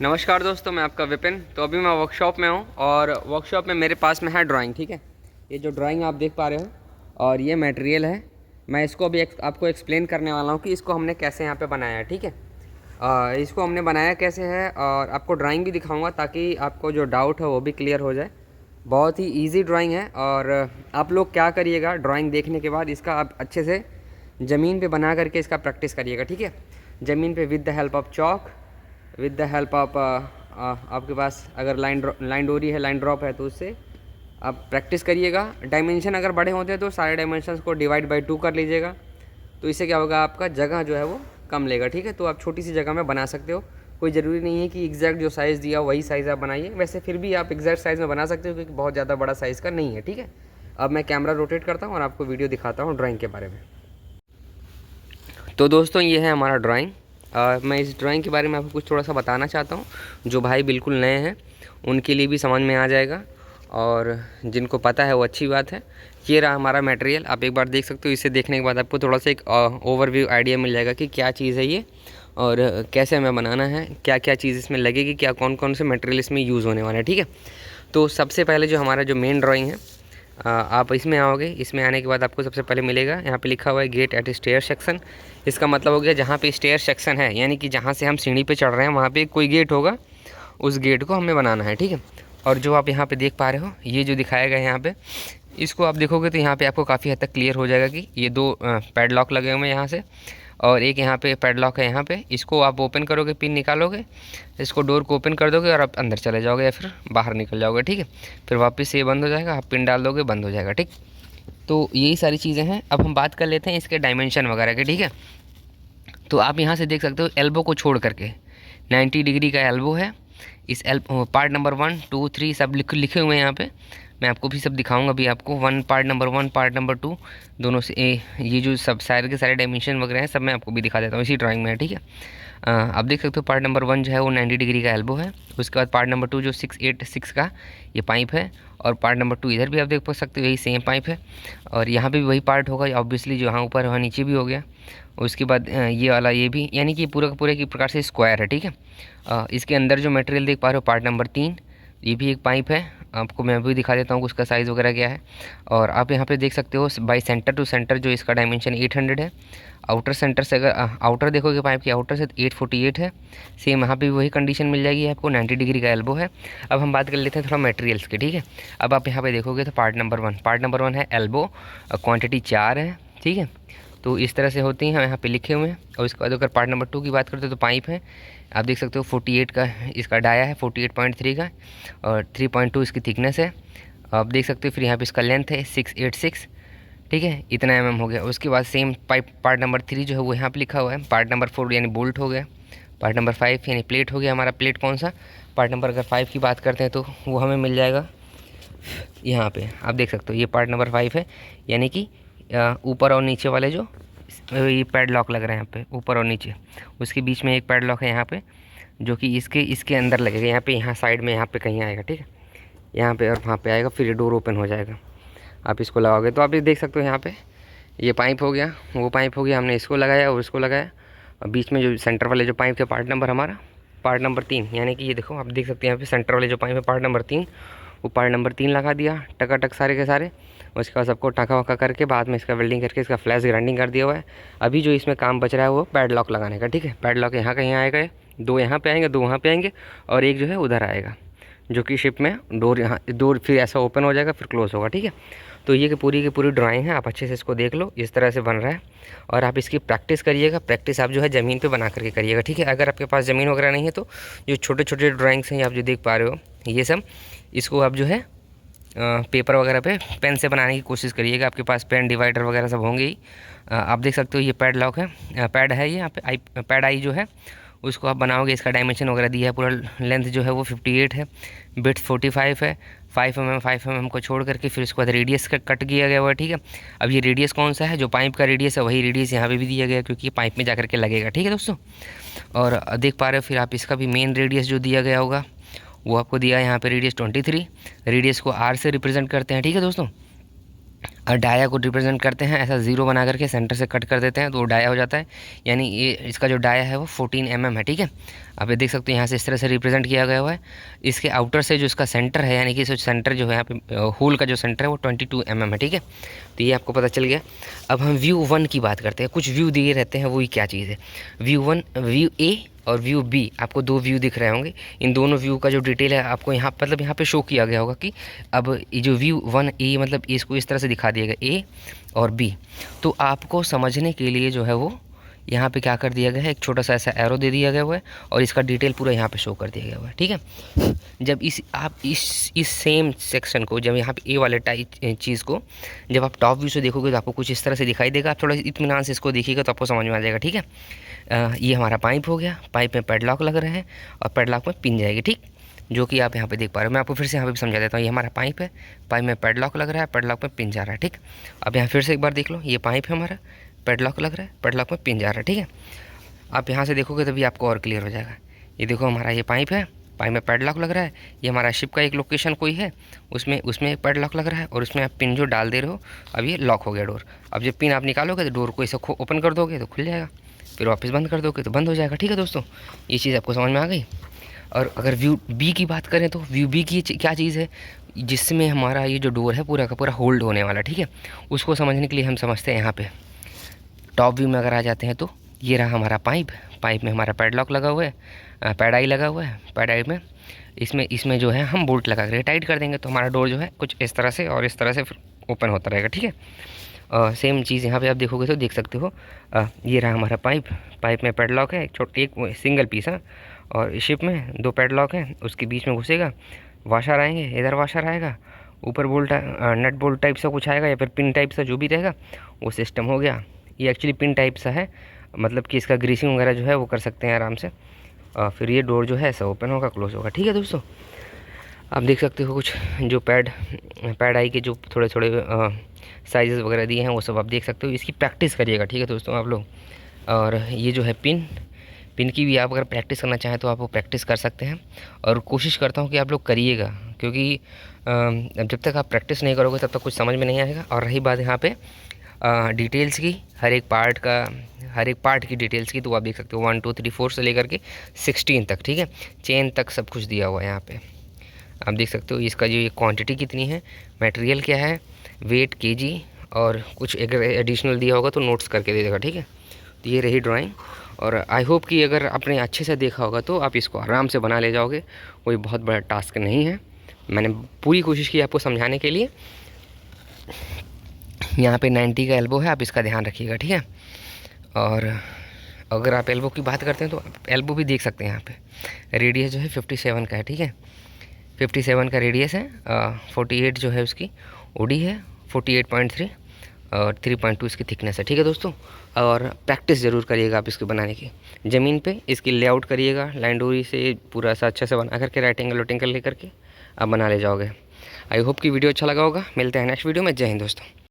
नमस्कार दोस्तों, मैं आपका विपिन। तो अभी मैं वर्कशॉप में हूँ और वर्कशॉप में मेरे पास में है ड्राइंग। ठीक है, ये जो ड्राइंग आप देख पा रहे हो और ये मटेरियल है। मैं इसको अभी आपको एक्सप्लेन करने वाला हूँ कि इसको हमने कैसे यहाँ पे बनाया है। ठीक है, इसको हमने बनाया कैसे है और आपको ड्राइंग भी दिखाऊंगा ताकि आपको जो डाउट है वो भी क्लियर हो जाए। बहुत ही ईजी ड्राइंग है और आप लोग क्या करिएगा, ड्राइंग देखने के बाद इसका आप अच्छे से ज़मीन पे बना करके इसका प्रैक्टिस करिएगा। ठीक है, ज़मीन पे with the help of chalk, with the help of आपके पास अगर लाइन डोरी है, लाइन ड्रॉप है, तो उससे आप प्रैक्टिस करिएगा। डायमेंशन अगर बड़े होते हैं तो सारे डायमेंशंस को डिवाइड बाई 2 कर लीजिएगा। तो इससे क्या होगा, आपका जगह जो है वो कम लेगा। ठीक है, तो आप छोटी सी जगह में बना सकते हो। कोई ज़रूरी नहीं है कि एग्जैक्ट जो साइज़ दिया वही साइज़ आप बनाइए। वैसे फिर भी आप एग्जैक्ट साइज़ में बना सकते हो क्योंकि बहुत ज़्यादा बड़ा साइज़ का नहीं है। ठीक है, अब मैं कैमरा रोटेट करता हूँ और आपको वीडियो दिखाता हूँ ड्राइंग के बारे में। तो दोस्तों, ये है हमारा ड्राइंग। मैं इस ड्राइंग के बारे में आपको कुछ थोड़ा सा बताना चाहता हूँ। जो भाई बिल्कुल नए हैं उनके लिए भी समझ में आ जाएगा और जिनको पता है वो अच्छी बात है। ये रहा हमारा मटेरियल, आप एक बार देख सकते हो। इसे देखने के बाद आपको थोड़ा सा एक ओवरव्यू आइडिया मिल जाएगा कि क्या चीज़ है ये और कैसे हमें बनाना है, क्या क्या चीज़ इसमें लगेगी, क्या कौन कौन से मटेरियल इसमें यूज़ होने वाले हैं। ठीक है, तो सबसे पहले जो हमारा जो मेन ड्राइंग है, आप इसमें आओगे। इसमें आने के बाद आपको सबसे पहले मिलेगा यहाँ पे लिखा हुआ है गेट एट स्टेयर सेक्शन। इसका मतलब हो गया जहाँ पे स्टेयर सेक्शन है, यानी कि जहाँ से हम सीढ़ी पे चढ़ रहे हैं वहाँ पे कोई गेट होगा, उस गेट को हमें बनाना है। ठीक है, और जो आप यहाँ पे देख पा रहे हो, ये जो दिखाया गया है यहाँ पे, इसको आप देखोगे तो यहाँ पे आपको काफ़ी हद तक क्लियर हो जाएगा कि ये दो पैडलॉक लगे हुए हैं यहाँ से और एक यहाँ पे पैडलॉक है यहाँ पे। इसको आप ओपन करोगे, पिन निकालोगे, इसको डोर को ओपन कर दोगे और आप अंदर चले जाओगे या फिर बाहर निकल जाओगे। ठीक है, फिर वापस से ये बंद हो जाएगा, आप पिन डाल दोगे, बंद हो जाएगा। ठीक, तो यही सारी चीज़ें हैं। अब हम बात कर लेते हैं इसके डायमेंशन वगैरह के। ठीक है, तो आप यहाँ से देख सकते हो एल्बो को छोड़ करके 90 डिग्री का एल्बो है। इस पार्ट नंबर 1, 2, 3 सब लिखे हुए हैं यहाँ पे। मैं आपको भी सब दिखाऊंगा अभी आपको। पार्ट नंबर 1, पार्ट नंबर 2 दोनों से ये जो सब सारे के सारे डायमेंशन वगैरह हैं सब मैं आपको भी दिखा देता हूँ इसी ड्राइंग में। ठीक है, आप देख सकते हो पार्ट नंबर 1 जो है वो 90 डिग्री का एल्बो है। उसके बाद पार्ट नंबर 2 जो 686 का ये पाइप है और पार्ट नंबर 2 इधर भी आप देख सकते हो, यही सेम पाइप है और यहाँ पे भी वही पार्ट होगा ऑब्वियसली, जो यहाँ ऊपर वहाँ नीचे भी हो गया। उसके बाद ये वाला ये भी, यानी कि पूरा का पूरा की प्रकार से स्क्वायर है। ठीक है, इसके अंदर जो मटेरियल देख पा रहे हो पार्ट नंबर 3, ये भी एक पाइप है। आपको मैं भी दिखा देता हूँ उसका साइज़ वगैरह क्या है। और आप यहाँ पे देख सकते हो बाई सेंटर टू सेंटर जो इसका डायमेंशन 800 है। आउटर सेंटर से अगर आउटर देखोगे पाइप की आउटर से 848 है। सेम यहाँ पे भी वही कंडीशन मिल जाएगी आपको, 90 डिग्री का एल्बो है। अब हम बात कर लेते हैं थोड़ा मटेरियल्स की। ठीक है, अब आप यहाँ पे देखोगे तो पार्ट नंबर 1 है एल्बो, क्वांटिटी 4 है। ठीक है, तो इस तरह से होती हैं यहाँ पे लिखे हुए हैं। और उसके बाद अगर पार्ट नंबर 2 की बात करते हैं तो पाइप है, आप देख सकते हो 48 का इसका डाया है, 48.3 का और 3.2 इसकी थिकनेस है, आप देख सकते हो। फिर यहाँ पे इसका लेंथ है 686। ठीक है, इतना हो गया। उसके बाद सेम पाइप पार्ट नंबर 3 जो है वो यहाँ पे लिखा हुआ है। पार्ट नंबर 4 यानी बोल्ट हो गया। पार्ट नंबर 5 यानी प्लेट हो गया। हमारा प्लेट कौन सा, पार्ट नंबर अगर 5 की बात करते हैं तो वो हमें मिल जाएगा यहाँ पे, आप देख सकते हो ये पार्ट नंबर 5 है। यानी कि ऊपर और नीचे वाले जो ये पैडलॉक लग रहे हैं यहाँ पे, ऊपर और नीचे, उसके बीच में एक पैडलॉक है यहाँ पे जो कि इसके अंदर लगेगा। यहाँ पे, यहाँ साइड में, यहाँ पे कहीं आएगा। ठीक है, यहाँ पे और वहाँ पे आएगा, फिर ये डोर ओपन हो जाएगा। आप इसको लगाओगे तो आप ये देख सकते हो यहाँ पे ये पाइप हो गया, वो पाइप हो गया, हमने इसको लगाया और इसको लगाया। और बीच में जो सेंटर वाले जो पाइप के पार्ट नंबर हमारा पार्ट नंबर 3, यानी कि ये देखो आप देख सकते हैं यहाँ पे सेंटर वाले जो पाइप है पार्ट नंबर 3, वो पार्ट नंबर 3 लगा दिया टकाटक सारे के सारे। उसके बाद सबको टाका वाका करके बाद में इसका वेल्डिंग करके इसका फ्लैश ग्राइंडिंग कर दिया हुआ है। अभी जो इसमें काम बच रहा है वो पैडलॉक लगाने का। ठीक है, पैडलॉक यहाँ कहीं आएगा, 2 यहाँ पे आएंगे, 2 वहाँ पे आएंगे और एक जो है उधर आएगा, जो कि शिप में डोर, यहाँ डोर फिर ऐसा ओपन हो जाएगा, फिर क्लोज होगा। ठीक है, तो ये की पूरी ड्राइंग है, आप अच्छे से इसको देख लो, इस तरह से बन रहा है और आप इसकी प्रैक्टिस करिएगा। प्रैक्टिस आप जो है ज़मीन पे बना करके करिएगा। ठीक है, अगर आपके पास ज़मीन वगैरह नहीं है तो जो छोटे छोटे ड्राइंग्स हैं आप जो देख पा रहे हो ये सब, इसको आप जो है पेपर वगैरह पे पेन से बनाने की कोशिश करिएगा। आपके पास पेन डिवाइडर वगैरह सब होंगे ही। आप देख सकते हो ये पैड लॉक है, पैड है ये यहाँ पे पैड आई जो है उसको आप बनाओगे। इसका डायमेंशन वगैरह दिया है, पूरा लेंथ जो है वो 58 है, बिड्थ 45 है। 5 mm को छोड़ करके फिर उसके बाद रेडियस का कट किया गया हुआ है। ठीक है, अब ये रेडियस कौन सा है, जो पाइप का रेडियस है वही रेडियस यहाँ पे भी दिया गया क्योंकि पाइप में जा करके लगेगा। ठीक है दोस्तों, और देख पा रहे हो फिर आप इसका भी मेन रेडियस जो दिया गया होगा वो आपको दिया है यहाँ पे रेडियस 23। रेडियस को R से रिप्रेजेंट करते हैं। ठीक है दोस्तों, और डाया को रिप्रेजेंट करते हैं ऐसा ज़ीरो बना करके सेंटर से कट कर देते हैं तो वो डाया हो जाता है। यानी ये इसका जो डाया है वो 14 mm है, ठीक है। आप ये देख सकते हो यहाँ से इस तरह से रिप्रेजेंट किया गया हुआ है। इसके आउटर से जो इसका सेंटर है, यानी कि इस सेंटर जो है यहाँ पे होल का जो सेंटर है वो 22 mm है, ठीक है। तो ये आपको पता चल गया। अब हम व्यू 1 की बात करते हैं। कुछ व्यू दिए रहते हैं, वही क्या चीज़ है। व्यू 1, व्यू ए और व्यू बी, आपको 2 व्यू दिख रहे होंगे। इन दोनों व्यू का जो डिटेल है आपको यहाँ मतलब यहाँ पे शो किया गया होगा कि अब ये जो व्यू 1 ए मतलब इसको इस तरह से दिखा दिया गया ए और बी। तो आपको समझने के लिए जो है वो यहाँ पे क्या कर दिया गया है, एक छोटा सा ऐसा एरो दे दिया गया हुआ है और इसका डिटेल पूरा यहाँ पे शो कर दिया गया हुआ है, ठीक है। जब आप इस सेम सेक्शन को, जब यहाँ पे ए वाले चीज़ को जब आप टॉप व्यू से देखोगे तो आपको कुछ इस तरह से दिखाई देगा। आप थोड़ा इत्मीनान से इसको देखिएगा तो आपको समझ में आ जाएगा, ठीक है। ये हमारा पाइप हो गया, पाइप में पैडलॉक लग रहे हैं और पैडलॉक में पिन जाएगी, ठीक, जो कि आप यहाँ पे देख पा रहे हो। मैं आपको फिर से यहाँ पे समझा देता हूँ। ये हमारा पाइप है, पाइप में पैडलॉक लग रहा है, पैडलॉक में पिन जा रहा है, ठीक। अब यहाँ फिर से एक बार देख लो, ये पाइप है हमारा, पैडलॉक लग रहा है, पैडलॉक में पिन जा रहा है, ठीक है। आप यहाँ से देखोगे तभी आपको और क्लियर हो जाएगा। ये देखो हमारा ये पाइप है, पाइप में पैडलॉक लग रहा है। ये हमारा शिप का एक लोकेशन कोई है, उसमें एक पैडलॉक लग रहा है और उसमें आप पिन जो डाल दे रहे हो, अब ये लॉक हो गया डोर। अब जब पिन आप निकालोगे तो डोर को ऐसे ओपन कर दोगे तो खुल जाएगा, फिर वापस बंद कर दोगे तो बंद हो जाएगा, ठीक है दोस्तों। ये चीज़ आपको समझ में आ गई। और अगर व्यू बी की बात करें तो व्यू बी की क्या चीज़ है, जिसमें हमारा ये जो डोर है पूरा का पूरा होल्ड होने वाला, ठीक है। उसको समझने के लिए हम समझते हैं यहाँ पे टॉप व्यू में अगर आ जाते हैं तो ये रहा हमारा पाइप, पाइप में हमारा पैडलॉक लगा हुआ है, पैडाई लगा हुआ है। पैडाई में इसमें जो है हम बोल्ट लगा कर टाइट कर देंगे तो हमारा डोर जो है कुछ इस तरह से और इस तरह से फिर ओपन होता रहेगा, ठीक है। सेम चीज़ यहाँ पे आप देखोगे तो देख सकते हो। ये रहा हमारा पाइप, पाइप में पैडलॉक है, एक सिंगल पीस है और शिप में 2 पैडलॉक है। उसके बीच में घुसेगा, वाशर आएंगे, इधर वाशर आएगा, ऊपर बोल्ट नट बोल्ट टाइप सा कुछ आएगा या फिर पिन टाइप सा जो भी रहेगा वो सिस्टम हो गया। ये एक्चुअली पिन टाइप सा है, मतलब कि इसका ग्रीसिंग वगैरह जो है वो कर सकते हैं आराम से। फिर ये डोर जो है ऐसा ओपन होगा, क्लोज होगा, ठीक है दोस्तों। आप देख सकते हो कुछ जो पैड आई के जो थोड़े थोड़े साइजेस वगैरह दिए हैं वो सब आप देख सकते हो। इसकी प्रैक्टिस करिएगा, ठीक है दोस्तों आप लोग। और ये जो है पिन की भी आप अगर प्रैक्टिस करना चाहें तो आप वो प्रैक्टिस कर सकते हैं। और कोशिश करता हूँ कि आप लोग करिएगा, क्योंकि जब तक आप प्रैक्टिस नहीं करोगे तब तक कुछ समझ में नहीं आएगा। और रही बात यहाँ पे डिटेल्स की, हर एक पार्ट की डिटेल्स की, तो आप देख सकते हो 1 2 3 4 से लेकर के 16 तक, ठीक है। चेन तक सब कुछ दिया हुआ है यहाँ पे, आप देख सकते हो। इसका जो ये क्वांटिटी कितनी है, मटेरियल क्या है, वेट केजी, और कुछ अगर एडिशनल दिया होगा तो नोट्स करके दे देगा, ठीक है। तो ये रही ड्राइंग। और आई होप कि अगर आपने अच्छे से देखा होगा तो आप इसको आराम से बना ले जाओगे, कोई बहुत बड़ा टास्क नहीं है। मैंने पूरी कोशिश की आपको समझाने के लिए। यहाँ पे 90 का एल्बो है, आप इसका ध्यान रखिएगा, ठीक है। और अगर आप एल्बो की बात करते हैं तो एल्बो भी देख सकते हैं। यहाँ पे रेडियस जो है 57 का है, ठीक है। 57 का रेडियस है। 48 जो है उसकी ओडी है, 48.3 और 3.2 इसकी थिकनेस है, ठीक है दोस्तों। और प्रैक्टिस ज़रूर करिएगा आप इसके बनाने की। ज़मीन पे इसकी लेआउट करिएगा, लाइन डोरी से पूरा सा अच्छे से बना करके राइट एंगल लेकर के आप बना ले जाओगे। आई होप कि वीडियो अच्छा लगा होगा। मिलते हैं नेक्स्ट वीडियो में। जय हिंद दोस्तों।